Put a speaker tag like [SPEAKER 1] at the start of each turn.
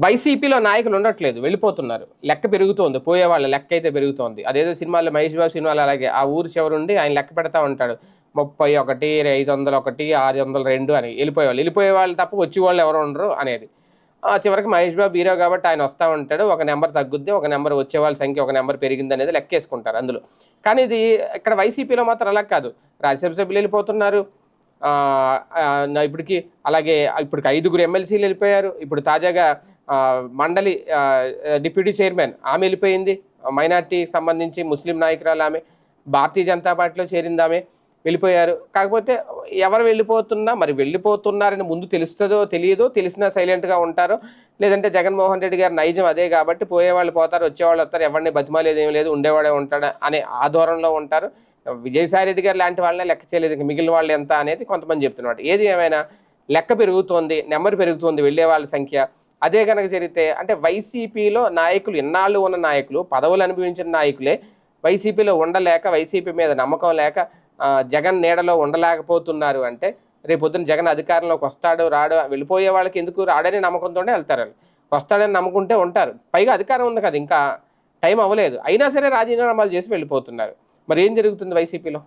[SPEAKER 1] వైసీపీలో నాయకులు ఉండట్లేదు, వెళ్ళిపోతున్నారు. లెక్క పెరుగుతోంది, పోయేవాళ్ళ లెక్క అయితే పెరుగుతోంది. అదేదో సినిమాలో మహేష్ బాబు సినిమాలో అలాగే ఆ ఊరు చివరుండి ఆయన లెక్క పెడతా ఉంటాడు. 31, 501, 602 అని వెళ్ళిపోయేవాళ్ళు తప్ప వచ్చేవాళ్ళు ఎవరు ఉండరు అనేది. చివరికి మహేష్ బాబు హీరో కాబట్టి ఆయన వస్తా ఉంటాడు. ఒక నెంబర్ తగ్గుద్ది, ఒక నెంబర్ వచ్చేవాళ్ళ సంఖ్య ఒక నెంబర్ పెరిగిందనేది లెక్కేసుకుంటారు అందులో. కానీ ఇది ఇక్కడ వైసీపీలో మాత్రం అలా కాదు. రాజ్యసభ సభ్యులు వెళ్ళిపోతున్నారు. ఇప్పటికి అలాగే ఇప్పటికి 5గురు ఎమ్మెల్సీలు వెళ్ళిపోయారు. ఇప్పుడు తాజాగా మండలి డిప్యూటీ చైర్మన్ ఆమె వెళ్ళిపోయింది. మైనార్టీ సంబంధించి ముస్లిం నాయకురాలు ఆమె. భారతీయ జనతా పార్టీలో చేరింది ఆమె. వెళ్ళిపోయారు. కాకపోతే ఎవరు వెళ్ళిపోతున్నా మరి వెళ్ళిపోతున్నారని ముందు తెలుస్తుందో తెలియదో, తెలిసినా సైలెంట్గా ఉంటారో, లేదంటే జగన్మోహన్ రెడ్డి గారి నైజం అదే కాబట్టి పోయేవాళ్ళు పోతారు, వచ్చేవాళ్ళు వస్తారు, ఎవరిని బతిమాలేదు ఏం లేదు, ఉండేవాడే ఉంటాడు అనే ఆధోరణలో ఉంటారు. విజయసాయి రెడ్డి గారు లాంటి వాళ్ళనే లెక్క చేయలేదు, ఇంక మిగిలిన వాళ్ళు ఎంత అనేది కొంతమంది చెప్తున్నారు. ఏది ఏమైనా లెక్క పెరుగుతోంది, నెంబర్ పెరుగుతోంది వెళ్ళే వాళ్ళ సంఖ్య. అదే కనుక జరిగితే అంటే వైసీపీలో నాయకులు, ఇన్నాళ్ళు ఉన్న నాయకులు, పదవులు అనుభవించిన నాయకులే వైసీపీలో ఉండలేక, వైసీపీ మీద నమ్మకం లేక జగన్ నీడలో ఉండలేకపోతున్నారు అంటే రేపొద్దున జగన్ అధికారంలోకి వస్తాడు రాడు, వెళ్ళిపోయే వాళ్ళకి ఎందుకు రాడని నమ్మకంతోనే వెళ్తారు. వస్తాడని నమ్ముకుంటే ఉంటారు. పైగా అధికారం ఉంది కదా, ఇంకా టైం అవ్వలేదు, అయినా సరే రాజీనామాలు చేసి వెళ్ళిపోతున్నారు. మరి ఏం జరుగుతుంది వైసీపీలో?